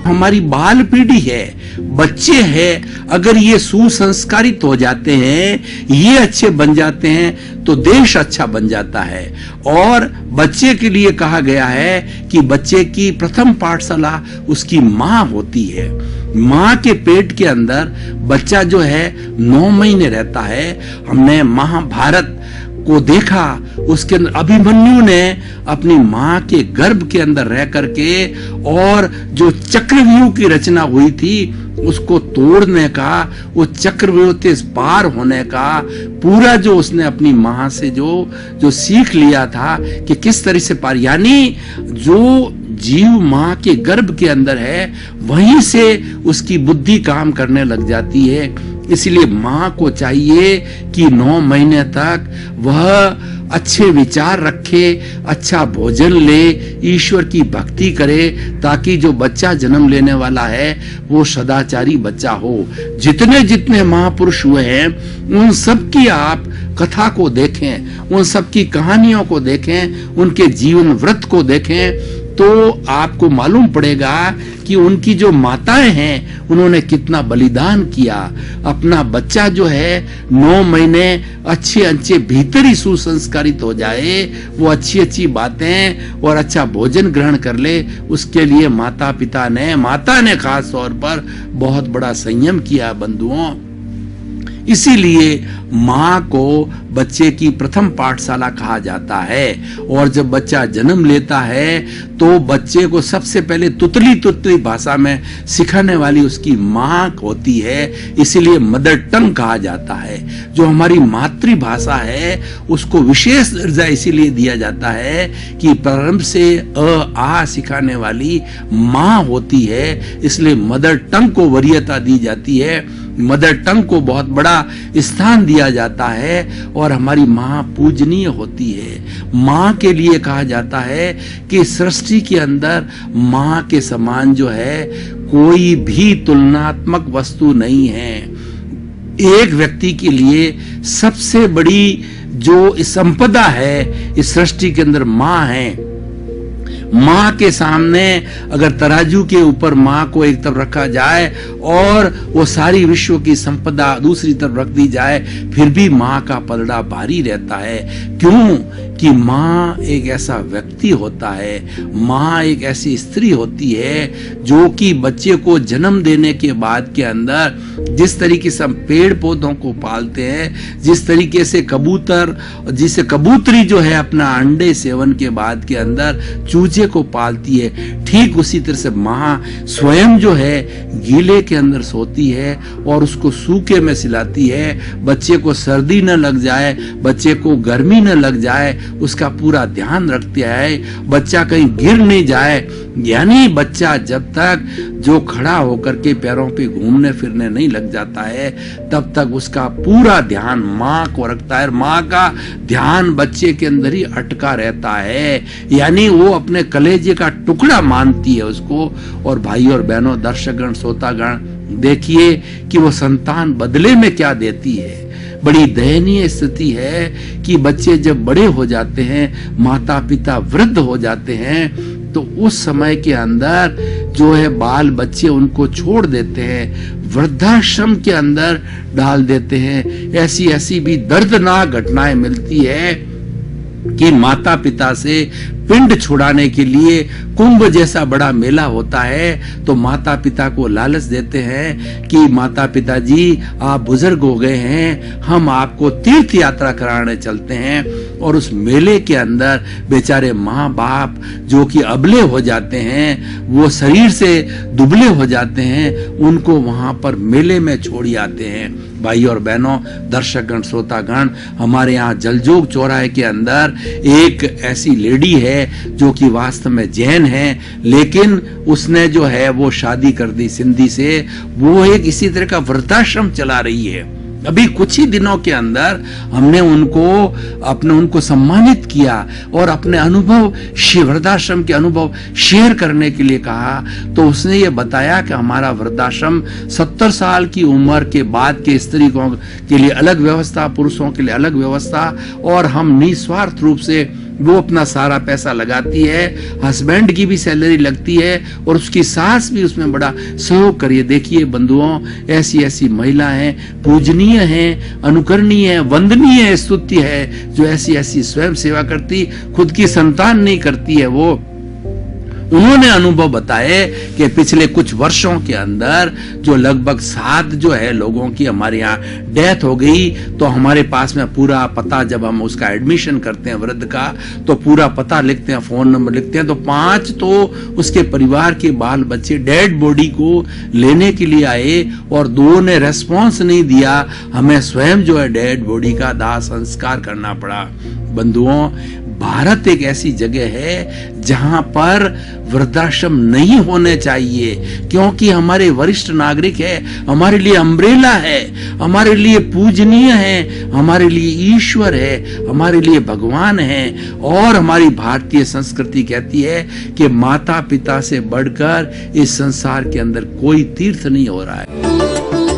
हमारी बाल पीढ़ी है, बच्चे हैं, अगर ये सुसंस्कारित हो जाते हैं, ये अच्छे बन जाते हैं तो देश अच्छा बन जाता है। और बच्चे के लिए कहा गया है कि बच्चे की प्रथम पाठशाला उसकी माँ होती है। माँ के पेट के अंदर बच्चा जो है 9 महीने रहता है। हमने महाभारत को देखा, उसके अंदर अभिमन्यु ने अपनी माँ के गर्भ के अंदर रह करके और जो चक्रव्यूह की रचना हुई थी उसको तोड़ने का, वो चक्रव्यूह से पार होने का पूरा जो उसने अपनी माँ से जो सीख लिया था कि किस तरह से पार, यानी जो जीव माँ के गर्भ के अंदर है वहीं से उसकी बुद्धि काम करने लग जाती है। इसलिए माँ को चाहिए कि 9 महीने तक वह अच्छे विचार रखे, अच्छा भोजन ले, ईश्वर की भक्ति करे, ताकि जो बच्चा जन्म लेने वाला है वो सदाचारी बच्चा हो। जितने जितने महापुरुष हुए हैं उन सब की आप कथा को देखें, उन सब की कहानियों को देखें, उनके जीवन व्रत को देखें तो आपको मालूम पड़ेगा कि उनकी जो माताएं हैं उन्होंने कितना बलिदान किया। अपना बच्चा जो है 9 महीने अच्छे अच्छे भीतर ही सुसंस्कारित हो जाए, वो अच्छी अच्छी बातें और अच्छा भोजन ग्रहण कर ले, उसके लिए माता ने खास तौर पर बहुत बड़ा संयम किया बंधुओं। इसीलिए माँ को बच्चे की प्रथम पाठशाला कहा जाता है। और जब बच्चा जन्म लेता है तो बच्चे को सबसे पहले तुतली भाषा में सिखाने वाली उसकी माँ होती है, इसीलिए मदर टंग कहा जाता है। जो हमारी मातृभाषा है उसको विशेष दर्जा इसीलिए दिया जाता है कि प्रारंभ से अ आ सिखाने वाली माँ होती है, इसलिए मदर टंग को वरीयता दी जाती है, मदर टंग को बहुत बड़ा स्थान दिया जाता है और हमारी माँ पूजनीय होती है। माँ के लिए कहा जाता है कि सृष्टि के अंदर माँ के समान जो है कोई भी तुलनात्मक वस्तु नहीं है। एक व्यक्ति के लिए सबसे बड़ी जो संपदा है इस सृष्टि के अंदर माँ है। माँ के सामने अगर तराजू के ऊपर माँ को एक तरफ रखा जाए और वो सारी विश्व की संपदा दूसरी तरफ रख दी जाए, फिर भी माँ का पलड़ा भारी रहता है। क्यों? कि माँ एक ऐसा व्यक्ति होता है, माँ एक ऐसी स्त्री होती है जो कि बच्चे को जन्म देने के बाद के अंदर जिस तरीके से हम पेड़ पौधों को पालते हैं, जिस तरीके से जिसे कबूतरी जो है अपना अंडे सेवन के बाद के अंदर चूजे को पालती है, ठीक उसी तरह से माँ स्वयं जो है गीले के अंदर सोती है और उसको सूखे में सिलाती है। बच्चे को सर्दी न लग जाए, बच्चे को गर्मी न लग जाए, उसका पूरा ध्यान रखती है, बच्चा कहीं गिर नहीं जाए। यानी बच्चा जब तक जो खड़ा होकर के पैरों पे घूमने फिरने नहीं लग जाता है तब तक उसका पूरा ध्यान माँ को रखता है। माँ का ध्यान बच्चे के अंदर ही अटका रहता है, यानी वो अपने कलेजे का टुकड़ा मानती है उसको। और भाई और बहनों, दर्शकगण, श्रोतागण, देखिए कि वो संतान बदले में क्या देती है। बड़ी दयनीय स्थिति है कि बच्चे जब बड़े हो जाते हैं, माता पिता वृद्ध हो जाते हैं, तो उस समय के अंदर जो है बाल बच्चे उनको छोड़ देते हैं, वृद्धाश्रम के अंदर डाल देते हैं। ऐसी ऐसी भी दर्दनाक घटनाएं मिलती है कि माता पिता से पिंड छुड़ाने के लिए कुंभ जैसा बड़ा मेला होता है तो माता पिता को लालच देते हैं कि माता पिता जी आप बुजुर्ग हो गए हैं, हम आपको तीर्थ यात्रा कराने चलते हैं। और उस मेले के अंदर बेचारे माँ बाप जो कि अबले हो जाते हैं, वो शरीर से दुबले हो जाते हैं, उनको वहां पर मेले में छोड़ आते हैं। भाई और बहनों, दर्शकगण, श्रोतागण, हमारे यहाँ जलजोग चौराहे के अंदर एक ऐसी लेडी है जो कि वास्तव में जैन है, लेकिन उसने जो है वो शादी कर दी सिंधी से। वो एक इसी तरह का वृद्धाश्रम चला रही है। अभी कुछ ही दिनों के अंदर हमने उनको सम्मानित किया और अपने अनुभव, वृद्धाश्रम के अनुभव शेयर करने के लिए कहा। तो उसने ये बताया कि हमारा वृद्धाश्रम 70 साल की उम्र के बाद के स्त्रियों के लिए अलग व्यवस्था, पुरुषों के लिए अलग व्यवस्था, और हम निस्वार्थ रूप से वो अपना सारा पैसा लगाती है, हस्बैंड की भी सैलरी लगती है और उसकी सास भी उसमें बड़ा सहयोग करिए। देखिए बंधुओं, ऐसी ऐसी महिला हैं, पूजनीय हैं, अनुकरणीय है, वंदनीय है, स्तुत्य है, जो ऐसी ऐसी स्वयं सेवा करती, खुद की संतान नहीं करती है। वो उन्होंने अनुभव बताए कि पिछले कुछ वर्षों के अंदर जो लगभग 7 जो है लोगों की हमारे यहाँ डेथ हो गई, तो हमारे पास में पूरा पता, जब हम उसका एडमिशन करते हैं वृद्ध का, तो पूरा पता लिखते हैं, फोन नंबर लिखते हैं, तो 5 तो उसके परिवार के बाल बच्चे डेड बॉडी को लेने के लिए आए और 2 ने रेस्पॉन्स नहीं दिया। हमें स्वयं जो है डेड बॉडी का दाह संस्कार करना पड़ा। बंधुओं, भारत एक ऐसी जगह है जहां पर वृद्धाश्रम नहीं होने चाहिए, क्योंकि हमारे वरिष्ठ नागरिक है, हमारे लिए अम्ब्रेला है, हमारे लिए पूजनीय है, हमारे लिए ईश्वर है, हमारे लिए भगवान है। और हमारी भारतीय संस्कृति कहती है कि माता पिता से बढ़कर इस संसार के अंदर कोई तीर्थ नहीं हो रहा है।